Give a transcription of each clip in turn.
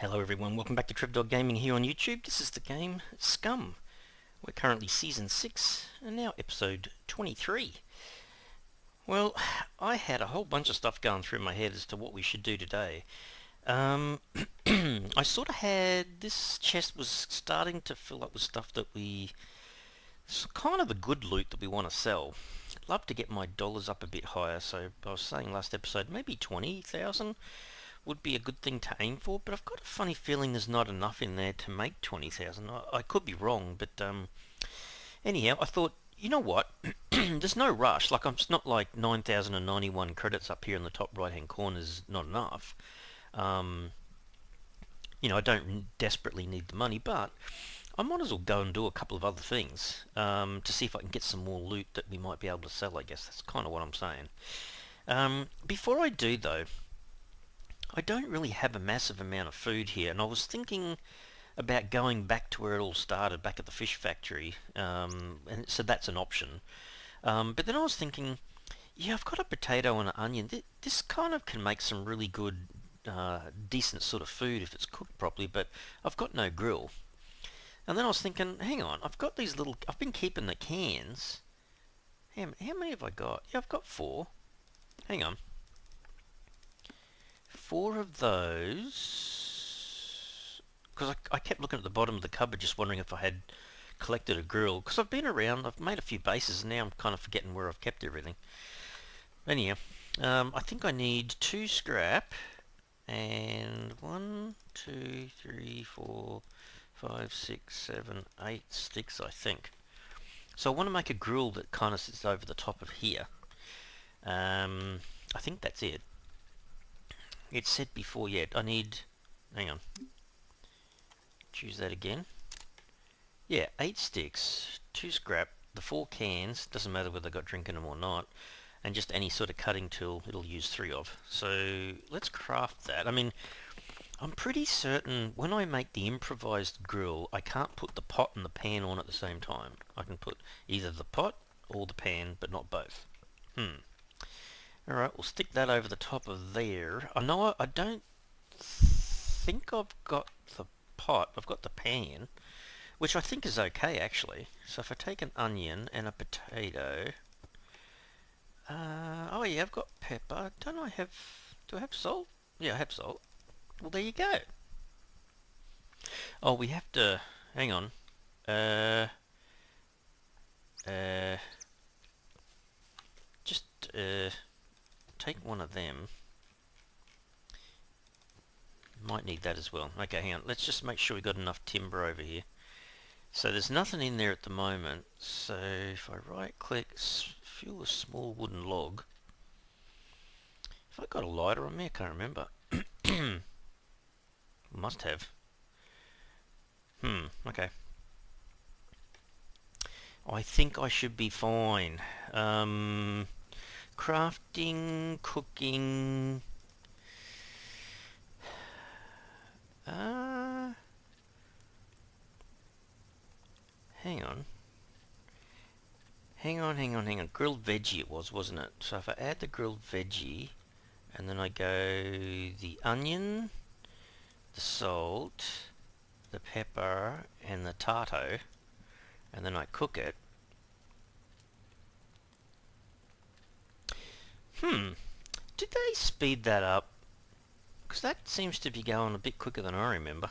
Hello everyone, welcome back to TrevDog Gaming here on YouTube. This is the game Scum. We're currently Season 6 and now Episode 23. Well, I had a whole bunch of stuff going through my head as to what we should do today. I sort of had... this chest was starting to fill up with stuff that it's kind of the good loot that we want to sell. I'd love to get my dollars up a bit higher, so I was saying last episode maybe 20,000 would be a good thing to aim for, but I've got a funny feeling there's not enough in there to make 20,000. I could be wrong, but anyhow, I thought, you know what? There's no rush. It's not like 9,091 credits up here in the top right-hand corner is not enough. I don't desperately need the money, but I might as well go and do a couple of other things to see if I can get some more loot that we might be able to sell, I guess. That's kind of what I'm saying. Before I do, though, I don't really have a massive amount of food here, and I was thinking about going back to where it all started, back at the fish factory, and so that's an option. But then I was thinking, yeah, I've got a potato and an onion. This kind of can make some really good, decent sort of food if it's cooked properly, but I've got no grill. And then I was thinking, hang on, I've been keeping the cans. How many have I got? Yeah, I've got 4. Hang on. 4 of those, because I kept looking at the bottom of the cupboard just wondering if I had collected a grill, because I've been around, I've made a few bases, and now I'm kind of forgetting where I've kept everything. Anyhow, I think I need 2 scrap, and 1, 2, 3, 4, 5, 6, 7, 8 sticks, I think. So I want to make a grill that kind of sits over the top of here. I think that's it. It said before yet. I need... hang on. Choose that again. Yeah, 8 sticks, 2 scrap, the 4 cans, doesn't matter whether I got drink in them or not, and just any sort of cutting tool it'll use 3 of. So let's craft that. I mean, I'm pretty certain when I make the improvised grill, I can't put the pot and the pan on at the same time. I can put either the pot or the pan, but not both. Alright, we'll stick that over the top of there. I don't think I've got the pot. I've got the pan, which I think is okay, actually. So if I take an onion and a potato... oh yeah, I've got pepper. Do I have salt? Yeah, I have salt. Well, there you go. Oh, we have to... hang on. Take one of them. Might need that as well. Okay, hang on. Let's just make sure we got enough timber over here. So there's nothing in there at the moment. So if I right click, fuel a small wooden log. If I got a lighter on me, I can't remember. Must have. Okay. I think I should be fine. Crafting, cooking... hang on. Hang on. Grilled veggie it was, wasn't it? So if I add the grilled veggie, and then I go the onion, the salt, the pepper, and the tato, and then I cook it. Did they speed that up? Because that seems to be going a bit quicker than I remember.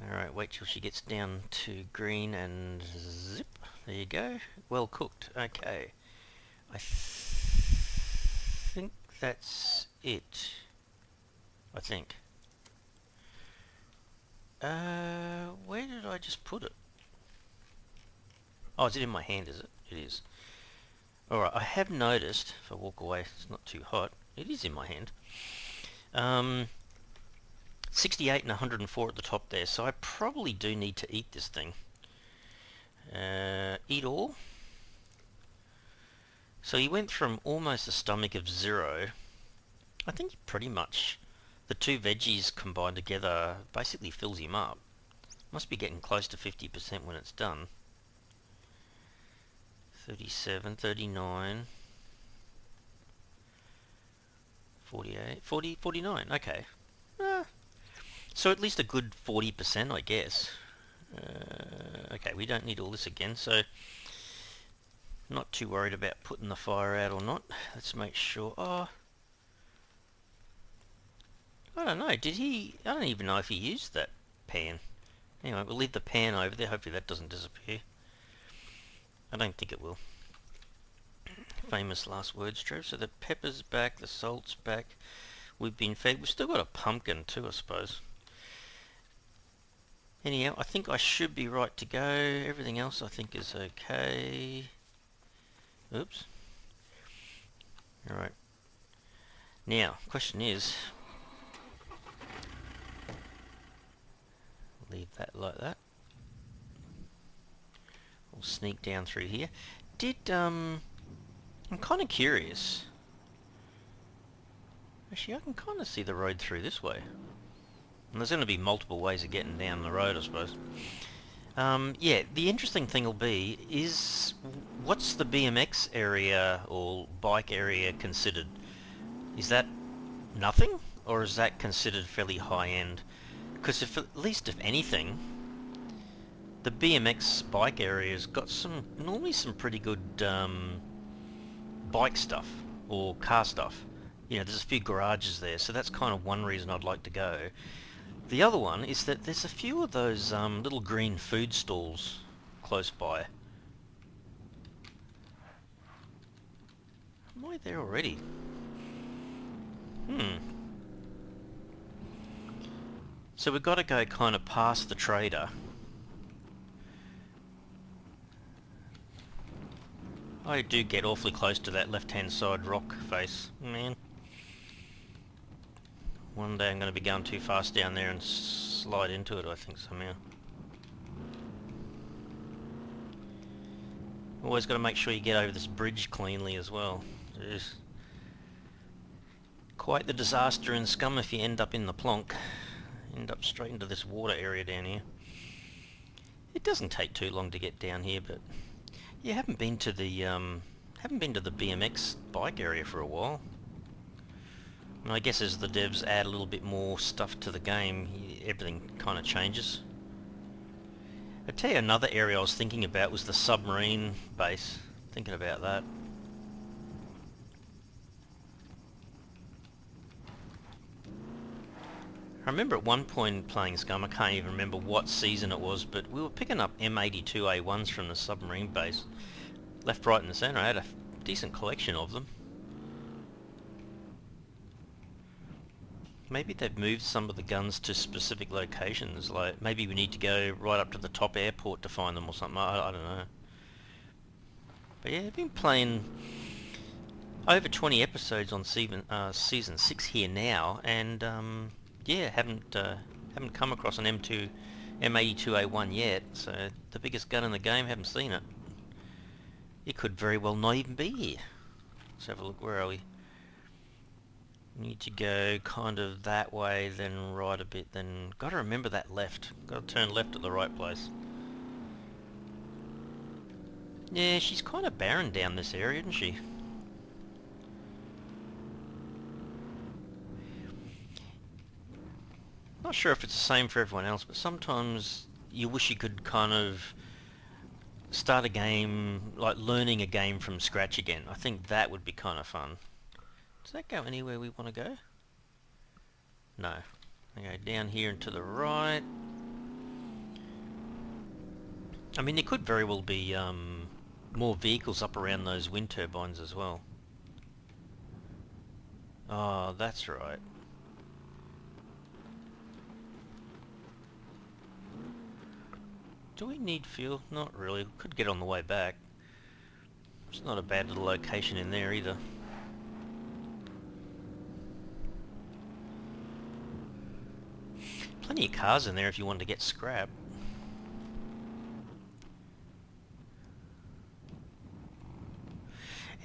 Alright, wait till she gets down to green and zip. There you go. Well cooked. Okay. I think that's it. I think. Where did I just put it? Oh, is it in my hand, is it? It is. Alright, I have noticed, if I walk away, it's not too hot, it is in my hand. 68 and 104 at the top there, so I probably do need to eat this thing. Eat all. So he went from almost a stomach of 0. I think pretty much the 2 veggies combined together basically fills him up. Must be getting close to 50% when it's done. 37, 39, 48, 40, 49, okay. Uh, so at least a good 40%, I guess. Okay, we don't need all this again, so not too worried about putting the fire out or not. Let's make sure. Oh, I don't know. Did he? I don't even know if he used that pan. Anyway, we'll leave the pan over there. Hopefully that doesn't disappear. I don't think it will. Famous last words, Trev. So the pepper's back, the salt's back. We've been fed. We've still got a pumpkin too, I suppose. Anyhow, I think I should be right to go. Everything else I think is okay. Oops. Alright. Now, question is... leave that like that. We'll sneak down through here. I'm kind of curious. Actually, I can kind of see the road through this way. And there's going to be multiple ways of getting down the road, I suppose. Yeah, the interesting thing will be is what's the BMX area or bike area considered? Is that nothing, or is that considered fairly high-end? Because at least if anything, the BMX bike area's got normally some pretty good bike stuff or car stuff. You know, there's a few garages there, so that's kind of one reason I'd like to go. The other one is that there's a few of those little green food stalls close by. Am I there already? So we've got to go kind of past the trader. I do get awfully close to that left-hand side rock face, man. One day I'm going to be going too fast down there and slide into it, I think, somehow. Always got to make sure you get over this bridge cleanly as well. It is quite the disaster in Scum if you end up in the plonk. End up straight into this water area down here. It doesn't take too long to get down here, but yeah, haven't been to the BMX bike area for a while. And I guess as the devs add a little bit more stuff to the game, everything kind of changes. I tell you, another area I was thinking about was the submarine base. Thinking about that. I remember at one point playing Scum, I can't even remember what season it was, but we were picking up M82A1s from the submarine base. Left, right and centre. I had a decent collection of them. Maybe they've moved some of the guns to specific locations, like maybe we need to go right up to the top airport to find them or something, I don't know. But yeah, I've been playing over 20 episodes on season 6 here now, and yeah, haven't come across an M82A1 yet, so the biggest gun in the game, haven't seen it. It could very well not even be here. Let's have a look, where are we? Need to go kind of that way, then right a bit, then gotta remember that left. Gotta turn left at the right place. Yeah, she's kind of barren down this area, isn't she? Not sure if it's the same for everyone else, but sometimes you wish you could kind of start a game, like learning a game from scratch again. I think that would be kind of fun. Does that go anywhere we want to go? No. I go down here and to the right. I mean, there could very well be more vehicles up around those wind turbines as well. Oh, that's right. Do we need fuel? Not really. We could get on the way back. It's not a bad little location in there either. Plenty of cars in there if you wanted to get scrap.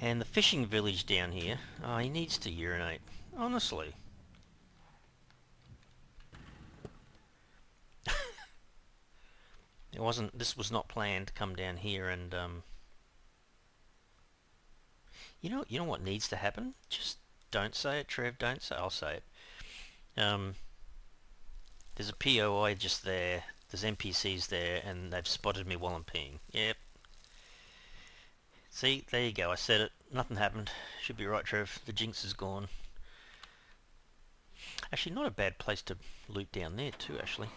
And the fishing village down here. Oh, he needs to urinate. Honestly. This was not planned to come down here and, you know what needs to happen? Just don't say it, Trev, don't say it. I'll say it. There's a POI just there, there's NPCs there, and they've spotted me while I'm peeing. Yep. See, there you go, I said it. Nothing happened. Should be right, Trev. The jinx is gone. Actually, not a bad place to loot down there too, actually.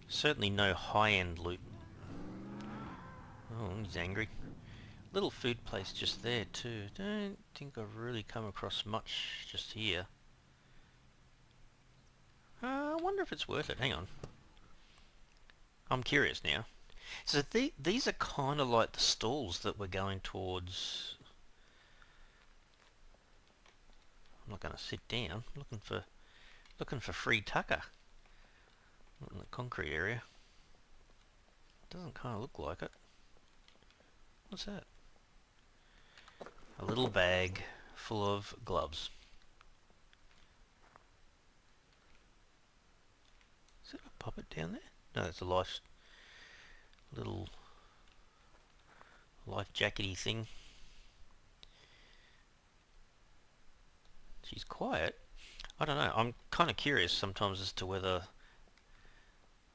Certainly no high-end loot. Oh, he's angry. Little food place just there too. Don't think I've really come across much just here. I wonder if it's worth it. Hang on. I'm curious now. So these are kind of like the stalls that we're going towards. I'm not going to sit down. Looking for free tucker. Not in the concrete area. Doesn't kind of look like it. What's that? A little bag full of gloves. Is that a puppet down there? No, it's a little life jackety thing. She's quiet. I don't know. I'm kind of curious sometimes as to whether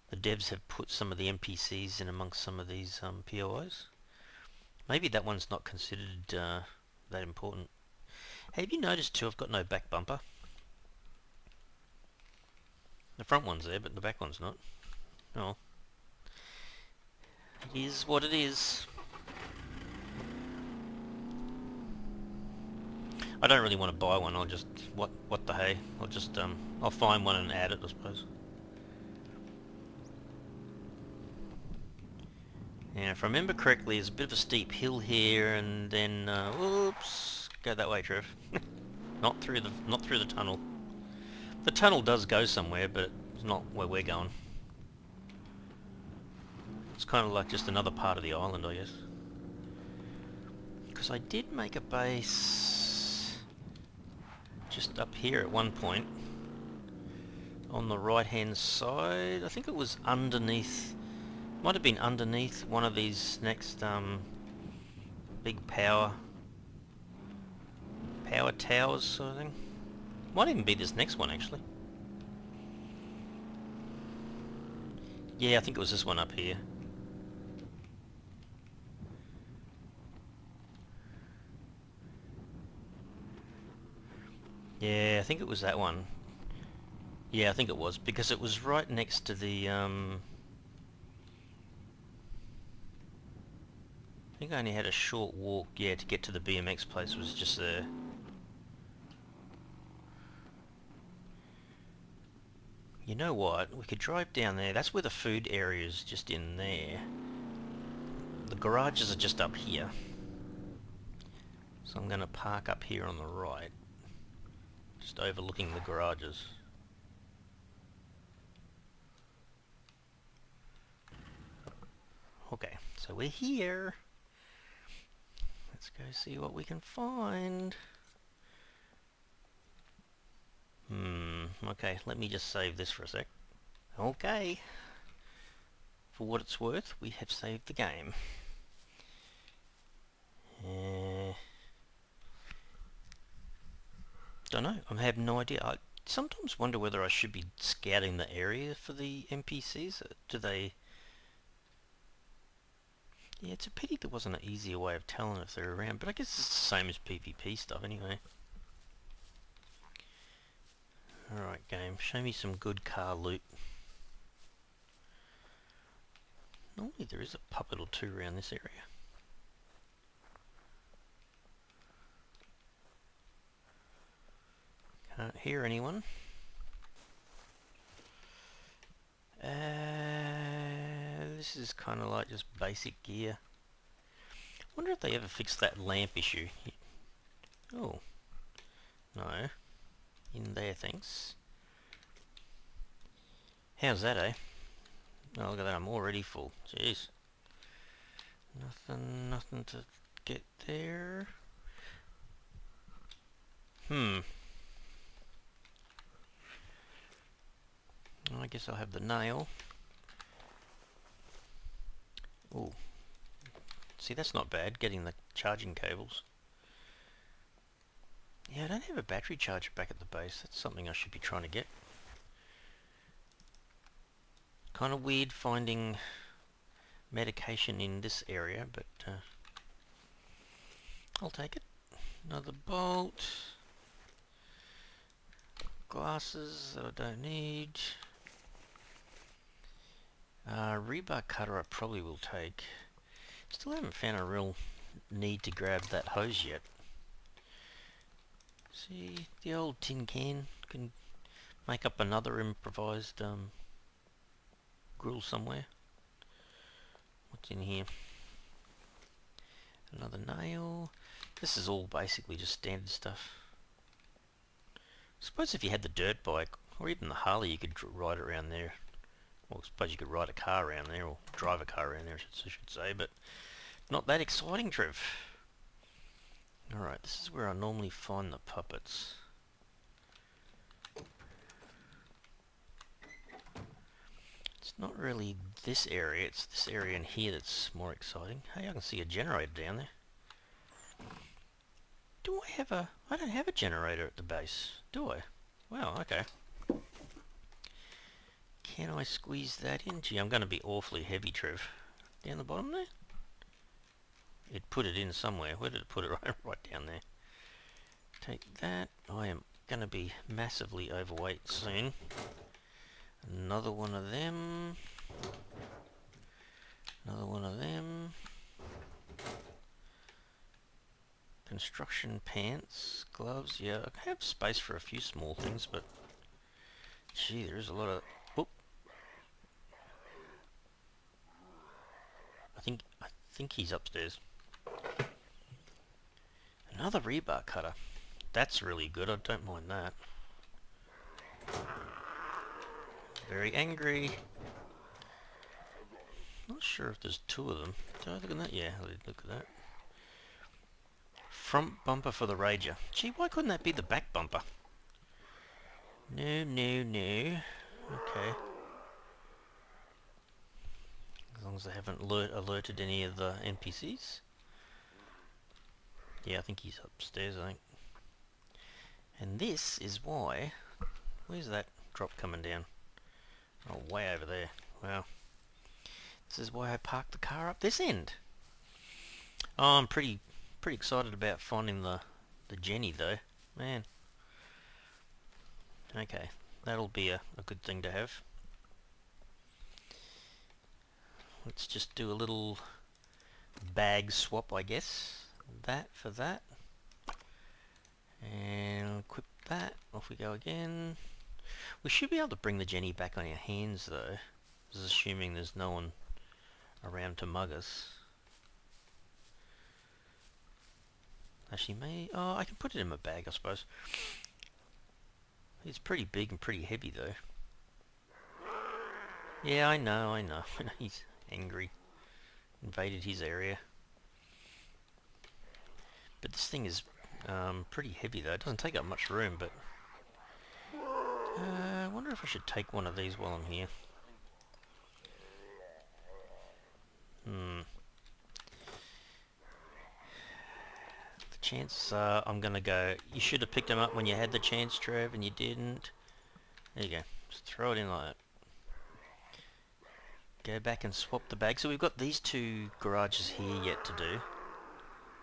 the devs have put some of the NPCs in amongst some of these POIs. Maybe that one's not considered that important. Have you noticed too, I've got no back bumper. The front one's there, but the back one's not. Oh. It is what it is. I don't really want to buy one, I'll just... What the hey? I'll just, I'll find one and add it, I suppose. Now, if I remember correctly, there's a bit of a steep hill here, and then, whoops, go that way, Trev. not through the tunnel. The tunnel does go somewhere, but it's not where we're going. It's kind of like just another part of the island, I guess. Because I did make a base just up here at one point, on the right-hand side. I think it was underneath. Might have been underneath one of these next big power towers sort of thing. Might even be this next one actually. Yeah, I think it was this one up here. Yeah, I think it was that one. Yeah, I think it was, because it was right next to the I think I only had a short walk, yeah, to get to the BMX place. Was just there. You know what? We could drive down there. That's where the food area is, just in there. The garages are just up here. So I'm going to park up here on the right. Just overlooking the garages. Okay, so we're here. Let's go see what we can find. Okay, let me just save this for a sec. Okay. For what it's worth, we have saved the game. Don't know, I have no idea. I sometimes wonder whether I should be scouting the area for the NPCs. Do they... Yeah, it's a pity there wasn't an easier way of telling if they're around, but I guess it's the same as PvP stuff anyway. Alright game, show me some good car loot. Normally there is a puppet or two around this area. Can't hear anyone. This is kind of like just basic gear. Wonder if they ever fixed that lamp issue. Oh. No. In there, thanks. How's that, eh? Oh, look at that, I'm already full. Jeez. Nothing to get there. I guess I'll have the nail. Oh. See, that's not bad, getting the charging cables. Yeah, I don't have a battery charger back at the base. That's something I should be trying to get. Kind of weird finding medication in this area, but I'll take it. Another bolt. Glasses that I don't need. Rebar cutter I probably will take. Still haven't found a real need to grab that hose yet. See, the old tin can can make up another improvised grill somewhere. What's in here? Another nail. This is all basically just standard stuff. I suppose if you had the dirt bike, or even the Harley, you could ride around there. Well, I suppose you could ride a car around there, or drive a car around there, I should say, but not that exciting, Trev. Alright, this is where I normally find the puppets. It's not really this area, it's this area in here that's more exciting. Hey, I can see a generator down there. Do I have a... I don't have a generator at the base, do I? Wow, okay. Can I squeeze that in? Gee, I'm going to be awfully heavy, Trev. Down the bottom there? It put it in somewhere. Where did it put it? Right down there. Take that. I am going to be massively overweight soon. Another one of them. Another one of them. Construction pants, gloves. Yeah, I have space for a few small things, but gee, there's a lot of... Whoop. I think he's upstairs. Another rebar cutter. That's really good. I don't mind that. Very angry. Not sure if there's two of them. Did I look at that? Yeah, look at that. Front bumper for the Rager. Gee, why couldn't that be the back bumper? No, no, no. Okay. As long as I haven't alerted any of the NPCs. Yeah, I think he's upstairs, I think. And this is why... Where's that drop coming down? Oh, way over there. Wow. This is why I parked the car up this end. Oh, I'm pretty excited about finding the Jenny, though. Man. Okay, that'll be a good thing to have. Let's just do a little bag swap, I guess. That for that. And equip that. Off we go again. We should be able to bring the Jenny back on our hands, though. This is assuming there's no one around to mug us. Actually, may... Oh, I can put it in my bag, I suppose. It's pretty big and pretty heavy, though. Yeah, I know. He's angry. Invaded his area. But this thing is pretty heavy, though. It doesn't take up much room, but... I wonder if I should take one of these while I'm here. The chances are I'm going to go... You should have picked them up when you had the chance, Trev, and you didn't. There you go. Just throw it in like that. Go back and swap the bag. So we've got these two garages here yet to do.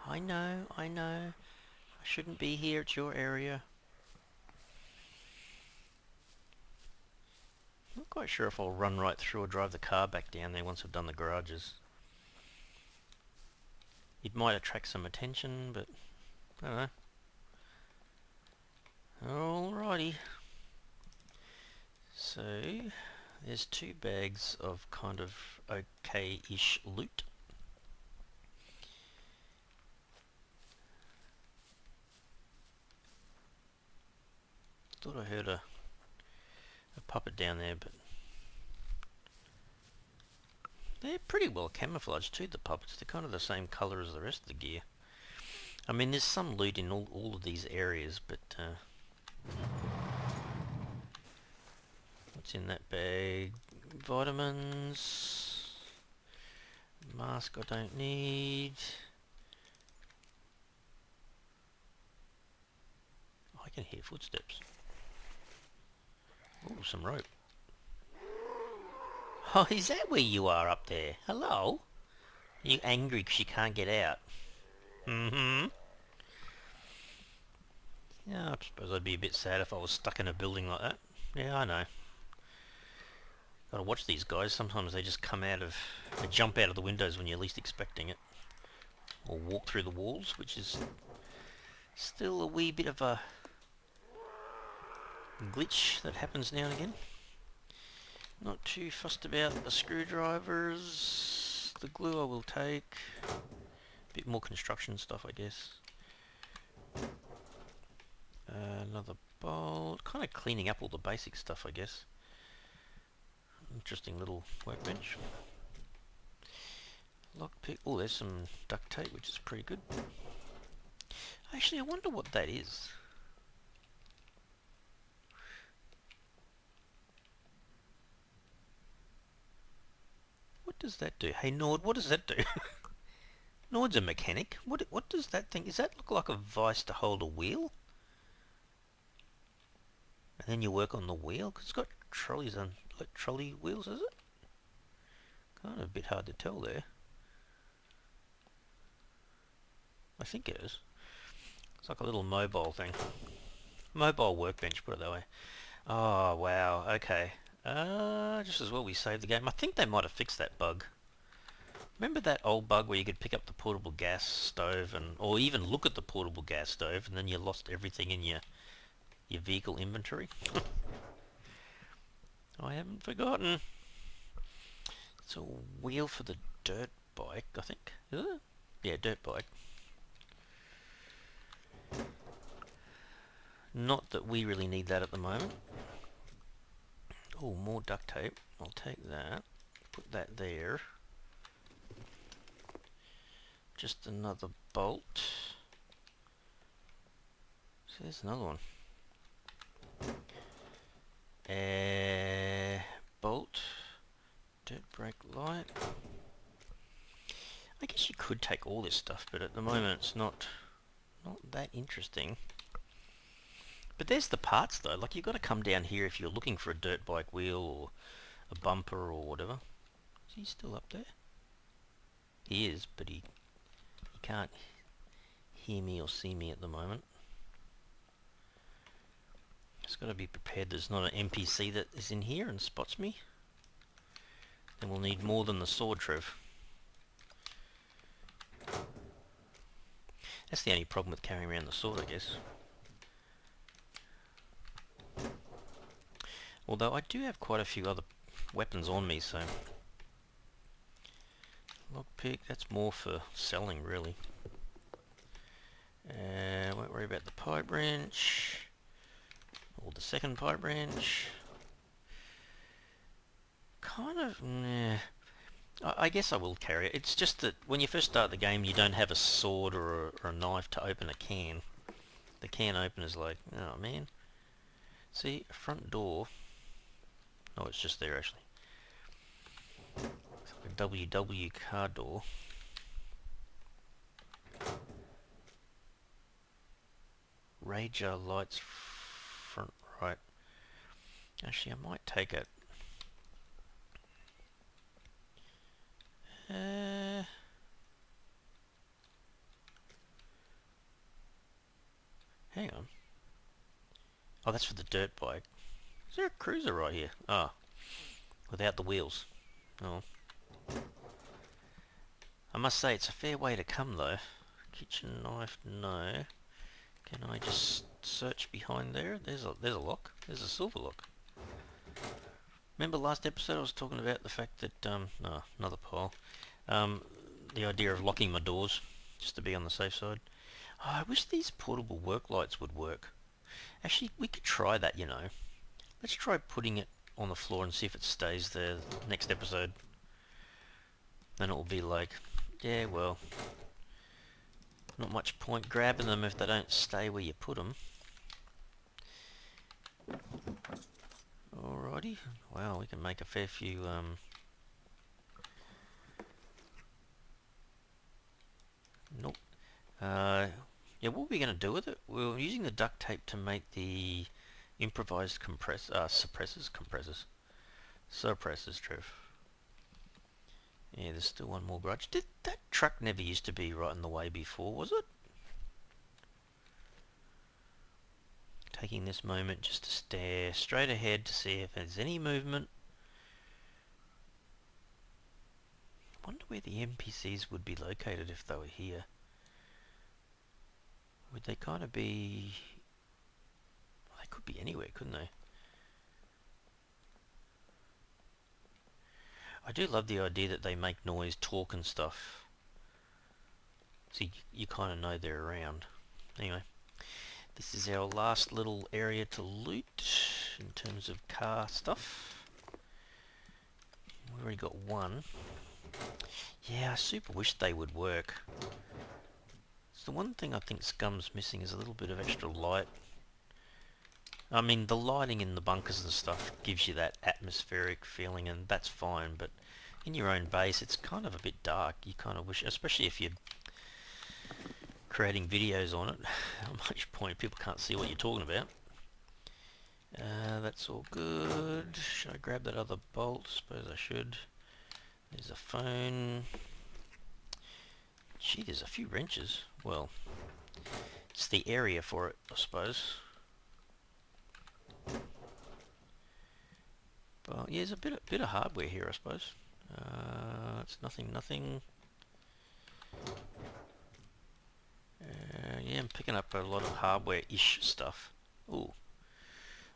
I know. I shouldn't be here. It's your area. Not quite sure if I'll run right through or drive the car back down there once I've done the garages. It might attract some attention, but I don't know. Alrighty. So, there's two bags of kind of okay-ish loot. Thought I heard a puppet down there, but they're pretty well camouflaged too, the puppets. They're kind of the same colour as the rest of the gear. I mean, there's some loot in all of these areas, but what's in that bag? Vitamins. Mask I don't need. can hear footsteps. Oh, some rope. Oh, is that where you are up there? Hello? Are you angry because you can't get out? Mm-hmm. Yeah, I suppose I'd be a bit sad if I was stuck in a building like that. Yeah, I know. Gotta watch these guys. Sometimes they just they jump out of the windows when you're least expecting it. Or walk through the walls, which is still a wee bit of a glitch that happens now and again. Not too fussed about the screwdrivers. The glue I will take. A bit more construction stuff, I guess. Another bolt. Kind of cleaning up all the basic stuff, I guess. Interesting little workbench. Lockpick. Oh, there's some duct tape, which is pretty good. Actually, I wonder what that is. What does that do? Hey, Nord, what does that do? Nord's a mechanic. What does that thing... Does that look like a vice to hold a wheel? And then you work on the wheel? Because it's got trolleys on... Like trolley wheels, is it? Kind of a bit hard to tell there. I think it is. It's like a little mobile thing. Mobile workbench, put it that way. Oh, wow. Okay. Just as well we saved the game. I think they might have fixed that bug. Remember that old bug where you could pick up the portable gas stove or even look at the portable gas stove and then you lost everything in your vehicle inventory? I haven't forgotten. It's a wheel for the dirt bike, I think. Is it? Yeah, dirt bike. Not that we really need that at the moment. Oh, more duct tape. I'll take that. Put that there. Just another bolt. So there's another one. Bolt. Dirt brake light. I guess you could take all this stuff, but at the moment it's not that interesting. But there's the parts though. Like you've got to come down here if you're looking for a dirt bike wheel or a bumper or whatever. Is he still up there? He is, but he can't hear me or see me at the moment. Just got to be prepared there's not an NPC that is in here and spots me. Then we'll need more than the sword, Trev. That's the only problem with carrying around the sword, I guess. Although I do have quite a few other weapons on me, so... Lockpick, that's more for selling, really. Won't worry about the pipe wrench. Or the second pipe wrench. Kind of... Nah. I guess I will carry it. It's just that when you first start the game, you don't have a sword or a knife to open a can. The can opener's like, oh man. See, front door... Oh, it's just there actually. It's like a WW car door. Rager lights front right. Actually, I might take it. Hang on. Oh, that's for the dirt bike. Is there a cruiser right here? Oh. Without the wheels. Oh. I must say, it's a fair way to come, though. Kitchen knife, no. Can I just search behind there? There's a lock. There's a silver lock. Remember last episode I was talking about the fact that, oh, another pile. The idea of locking my doors, just to be on the safe side. Oh, I wish these portable work lights would work. Actually, we could try that, you know. Let's try putting it on the floor and see if it stays there next episode. Then it will be like, yeah, well, not much point grabbing them if they don't stay where you put them. Alrighty. Wow, we can make a fair few, Nope. Yeah, what were we going to do with it? We were using the duct tape to make the improvised suppressors, Trev. Yeah, there's still one more garage. Did that truck never used to be right in the way before, was it? Taking this moment just to stare straight ahead to see if there's any movement. I wonder where the NPCs would be located if they were here. Would they kind of be... Well, they could be anywhere, couldn't they? I do love the idea that they make noise, talk and stuff. So you kind of know they're around. Anyway, this is our last little area to loot in terms of car stuff. We already got one. Yeah, I super wish they would work. It's the one thing I think Scum's missing is a little bit of extra light. I mean, the lighting in the bunkers and stuff gives you that atmospheric feeling, and that's fine, but in your own base it's kind of a bit dark. You kind of wish, especially if you're creating videos on it, at much point people can't see what you're talking about. That's all good. Should I grab that other bolt? Suppose I should. There's a phone. Gee, there's a few wrenches. Well, it's the area for it, I suppose. But yeah, there's a bit of hardware here, I suppose. It's nothing. Yeah, I'm picking up a lot of hardware-ish stuff. Ooh,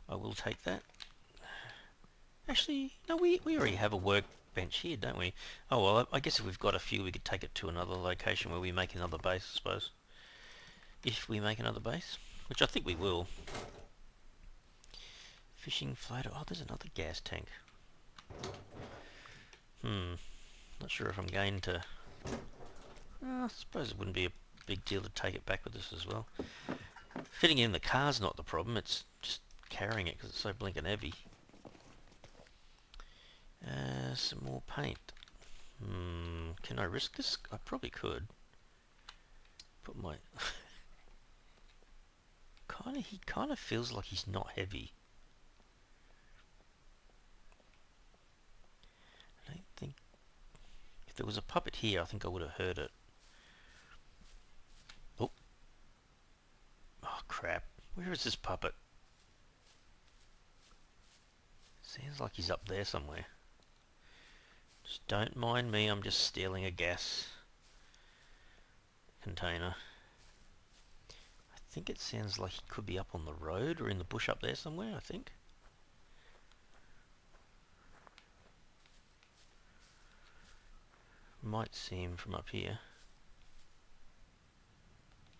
I will take that. Actually, no, we already have a workbench here, don't we? Oh well, I guess if we've got a few, we could take it to another location where we make another base, I suppose. If we make another base, which I think we will. Fishing floater. Oh, there's another gas tank. Not sure if I'm going to... I suppose it wouldn't be a big deal to take it back with us as well. Fitting it in the car's not the problem, it's just carrying it because it's so blinking heavy. Some more paint. Can I risk this? I probably could. Put my... he kind of feels like he's not heavy. I don't think... If there was a puppet here, I think I would have heard it. Oh. Oh, crap. Where is this puppet? Sounds like he's up there somewhere. Just don't mind me, I'm just stealing a gas container. I think it sounds like he could be up on the road or in the bush up there somewhere, I think. Might see him from up here.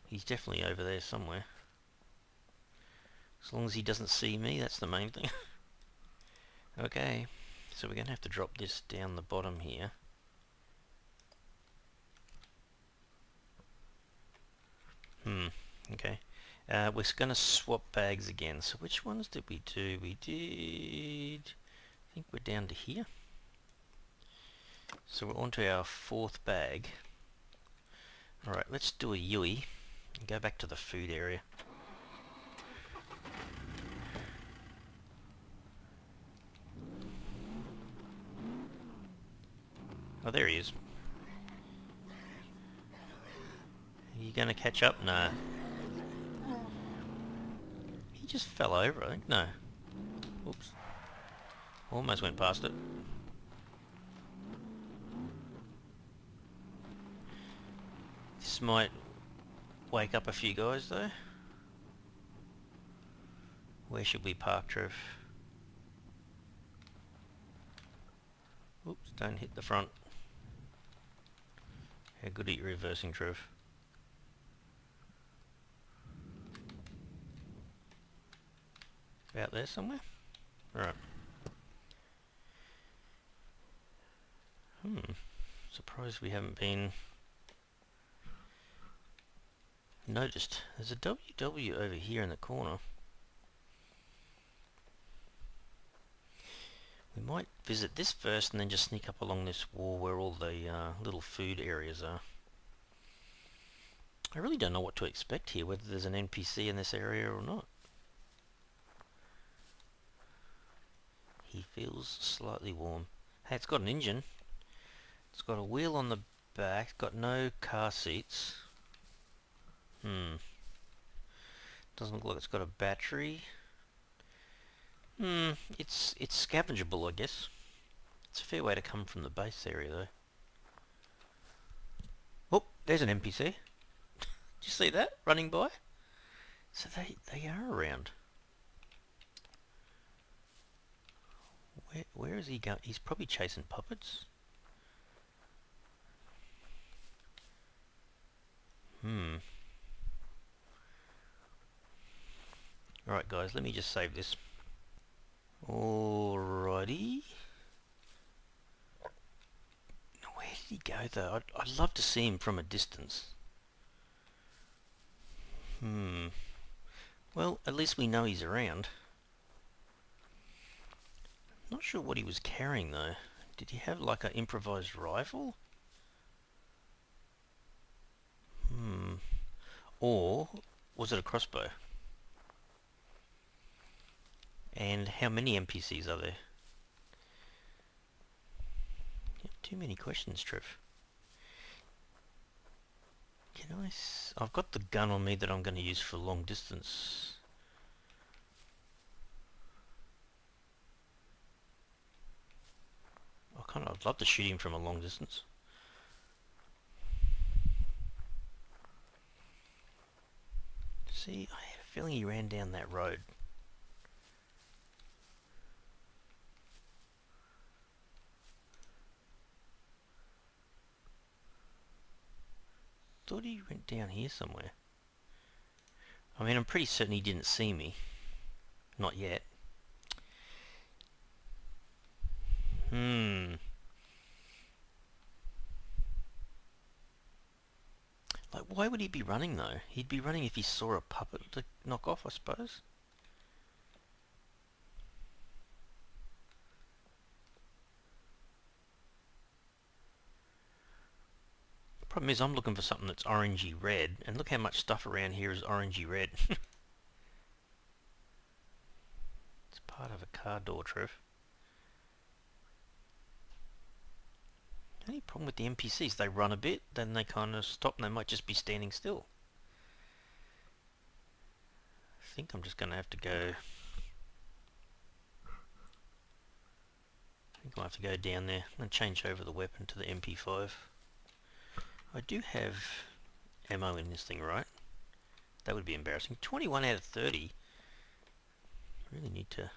He's definitely over there somewhere. As long as he doesn't see me, that's the main thing. Okay, so we're going to have to drop this down the bottom here. Okay. We're going to swap bags again. So which ones did we do? We did... I think we're down to here. So we're onto our fourth bag. Alright, let's do a Yui and go back to the food area. Oh, there he is. Are you going to catch up? Nah. He just fell over, I think. No. Oops. Almost went past it. This might wake up a few guys, though. Where should we park, Trev? Oops, don't hit the front. How good are you reversing, Trev? About there somewhere? Alright. Surprised we haven't been noticed. There's a WW over here in the corner. We might visit this first and then just sneak up along this wall where all the little food areas are. I really don't know what to expect here, whether there's an NPC in this area or not. He feels slightly warm. Hey, it's got an engine. It's got a wheel on the back. It's got no car seats. Doesn't look like it's got a battery. It's scavengeable, I guess. It's a fair way to come from the base area, though. Oh, there's an NPC. Did you see that running by? So they are around. Where is he going? He's probably chasing puppets. Alright guys, let me just save this. Alrighty. Where did he go though? I'd love to see him from a distance. Well, at least we know he's around. Not sure what he was carrying though. Did he have like an improvised rifle? Or was it a crossbow? And how many NPCs are there? Too many questions, Trev. Can I... I've got the gun on me that I'm going to use for long distance. I'd love to shoot him from a long distance. See, I had a feeling he ran down that road. Thought he went down here somewhere. I mean, I'm pretty certain he didn't see me. Not yet. Like, why would he be running though? He'd be running if he saw a puppet to knock off, I suppose. Problem is, I'm looking for something that's orangey red, and look how much stuff around here is orangey red. It's part of a car door, Trev. The only problem with the NPCs, they run a bit, then they kind of stop, and they might just be standing still. I think I'm just going to have to go... I think I'll have to go down there and change over the weapon to the MP5. I do have ammo in this thing, right? That would be embarrassing. 21 out of 30. Really need to...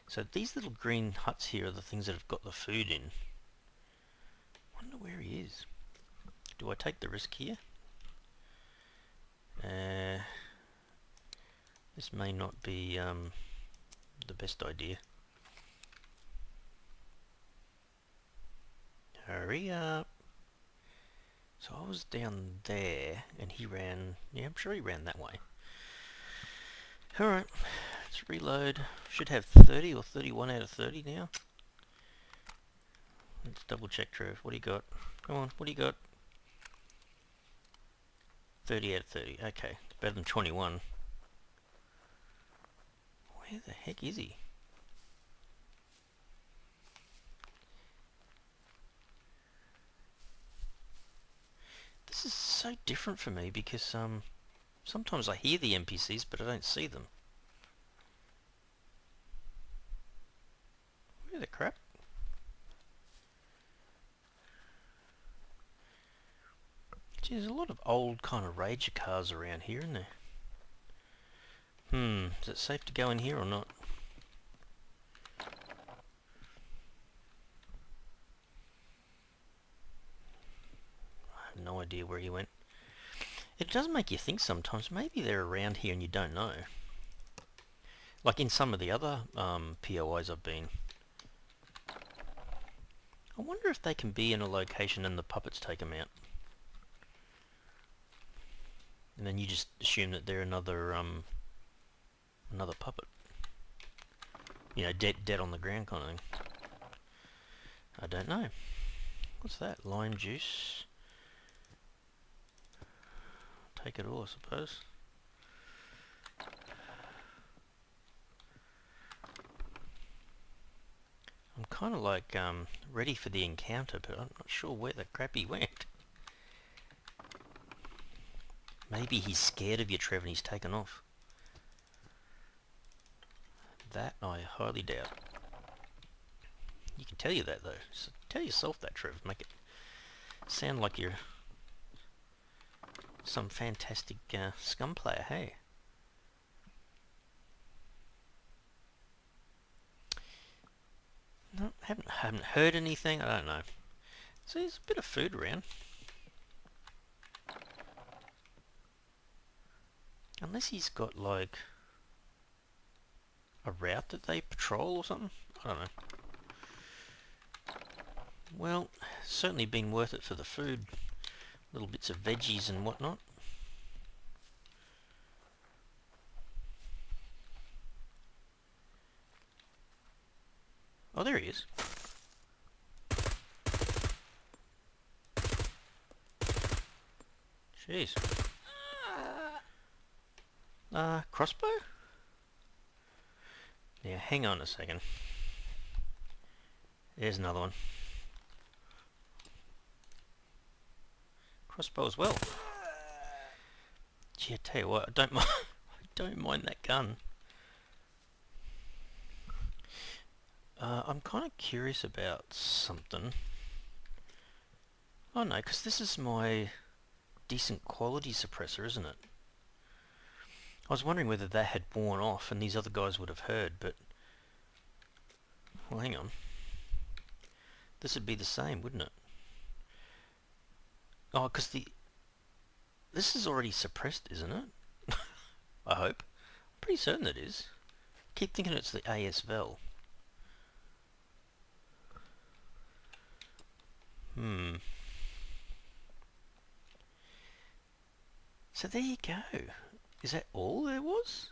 So these little green huts here are the things that have got the food in. I wonder where he is. Do I take the risk here? This may not be the best idea. Hurry up. So I was down there and he ran... Yeah, I'm sure he ran that way. Alright, let's reload. Should have 30 or 31 out of 30 now. Let's double check, Trev. What do you got? Come on, what do you got? 30 out of 30. Okay, it's better than 21. Where the heck is he? This is so different for me because sometimes I hear the NPCs but I don't see them. Where the crap? Gee, there's a lot of old kind of Ranger cars around here, isn't there? Is it safe to go in here or not? I have no idea where he went. It does make you think sometimes, maybe they're around here and you don't know. Like in some of the other POIs I've been. I wonder if they can be in a location and the puppets take them out. And then you just assume that they're another puppet. You know, dead on the ground kind of thing. I don't know. What's that? Lime juice. Take it all, I suppose. I'm kind of like ready for the encounter, but I'm not sure where the crap he went. Maybe he's scared of you, Trev, and he's taken off. That I highly doubt. You can tell you that though. So tell yourself that, Trev. Make it sound like you're some fantastic Scum player, hey? No, haven't heard anything. I don't know. So there's a bit of food around. Unless he's got like a route that they patrol or something. I don't know. Well, certainly been worth it for the food. Little bits of veggies and whatnot. Oh, there he is. Jeez. Crossbow? Now, hang on a second. There's another one. Crossbow as well. Gee, I tell you what, I don't mind. I don't mind that gun. I'm kind of curious about something. Oh no, because this is my decent quality suppressor, isn't it? I was wondering whether that had worn off and these other guys would have heard, but... Well, hang on. This would be the same, wouldn't it? Oh, because this is already suppressed, isn't it? I hope. I'm pretty certain it is. I keep thinking it's the ASVEL. So there you go. Is that all there was?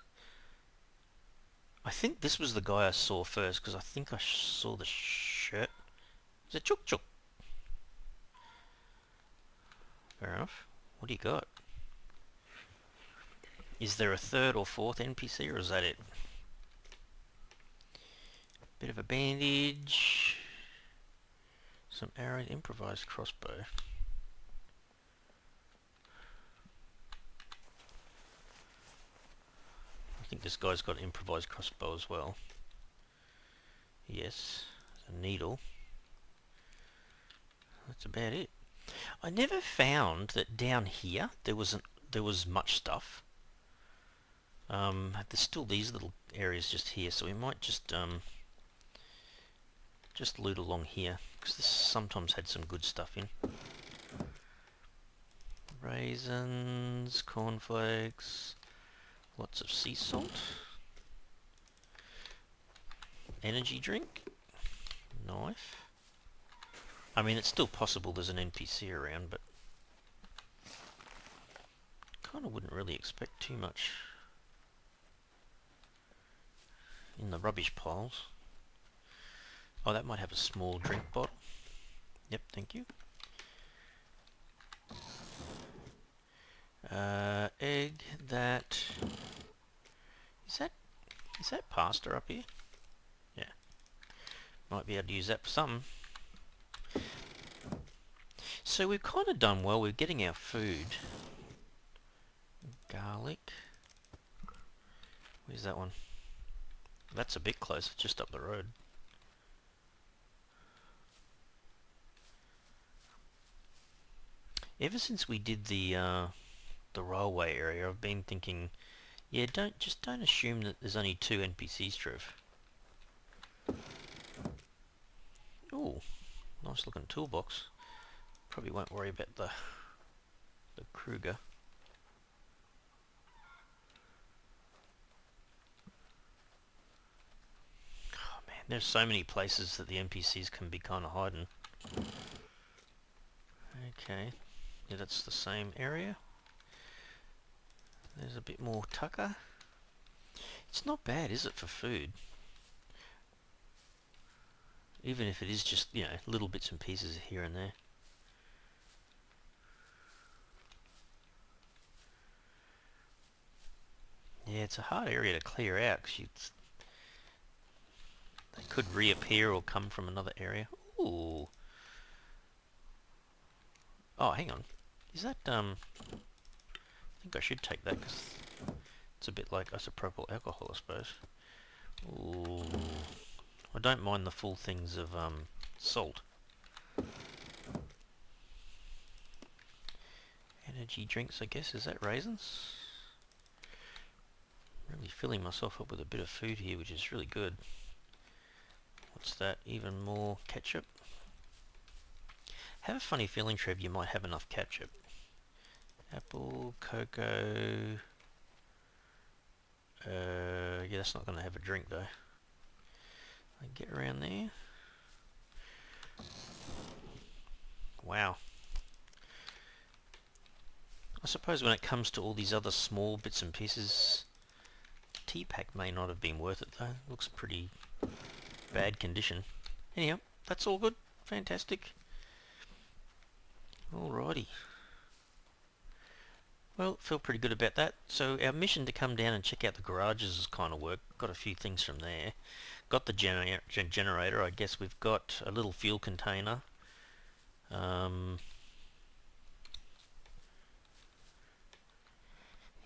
I think this was the guy I saw first, because I think I saw the shirt. Is it Chook Chook? Fair enough. What do you got? Is there a third or fourth NPC, or is that it? Bit of a bandage. Some arrows, improvised crossbow. I think this guy's got an improvised crossbow as well. Yes, a needle. That's about it. I never found that down here there was much stuff. There's still these little areas just here, so we might just loot along here, because this sometimes had some good stuff in. Raisins, cornflakes, lots of sea salt, energy drink, knife. I mean, it's still possible there's an NPC around, but kind of wouldn't really expect too much in the rubbish piles. Oh, that might have a small drink bottle. Yep, thank you. Egg, that... Is that pasta up here? Yeah. Might be able to use that for something. So we've kind of done well. We're getting our food. Garlic. Where's that one? That's a bit closer, just up the road. Ever since we did the railway area, I've been thinking, yeah, don't assume that there's only 2 NPCs, Trev. Ooh, nice looking toolbox. Probably won't worry about the Kruger. Oh man, there's so many places that the NPCs can be kind of hiding. Okay, yeah, that's the same area. There's a bit more tucker. It's not bad, is it, for food? Even if it is just, you know, little bits and pieces here and there. it's a hard area to clear out because they could reappear or come from another area. Ooh. Oh, hang on. Is that, I think I should take that because it's a bit like isopropyl alcohol, I suppose. Ooh. I don't mind the full things of, salt. Energy drinks, I guess. Is that raisins? Really filling myself up with a bit of food here, which is really good. What's that? Even more ketchup? Have a funny feeling, Trev, you might have enough ketchup. Apple, cocoa... yeah, that's not going to have a drink, though. I get around there. Wow. I suppose when it comes to all these other small bits and pieces, tea pack may not have been worth it, though. Looks pretty bad condition. Anyhow, that's all good. Fantastic. Alrighty. Well, feel pretty good about that. So our mission to come down and check out the garages has kind of worked. Got a few things from there. Got the generator. I guess we've got a little fuel container.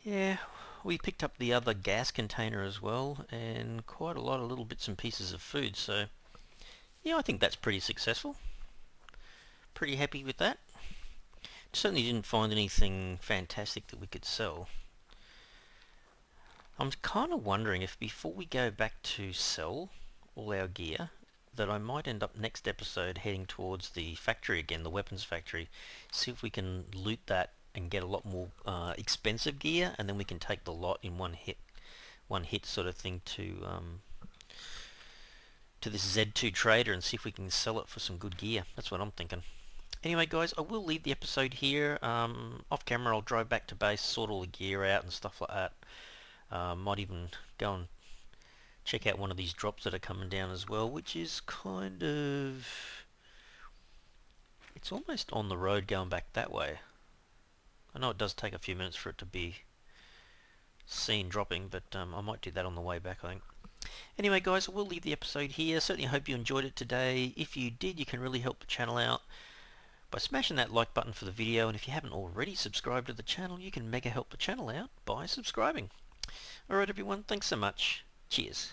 Yeah, we picked up the other gas container as well, and quite a lot of little bits and pieces of food. So yeah, I think that's pretty successful. Pretty happy with that. Certainly didn't find anything fantastic that we could sell. I'm kind of wondering if before we go back to sell all our gear, that I might end up next episode heading towards the factory again, the weapons factory, see if we can loot that and get a lot more expensive gear, and then we can take the lot in one hit sort of thing to this Z2 trader and see if we can sell it for some good gear. That's what I'm thinking. Anyway, guys, I will leave the episode here. Off camera, I'll drive back to base, sort all the gear out and stuff like that. Might even go and check out one of these drops that are coming down as well, which is kind of... it's almost on the road going back that way. I know it does take a few minutes for it to be seen dropping, but I might do that on the way back, I think. Anyway, guys, I will leave the episode here. Certainly hope you enjoyed it today. If you did, you can really help the channel out by smashing that like button for the video, and if you haven't already subscribed to the channel, you can mega help the channel out by subscribing. Alright everyone, thanks so much. Cheers.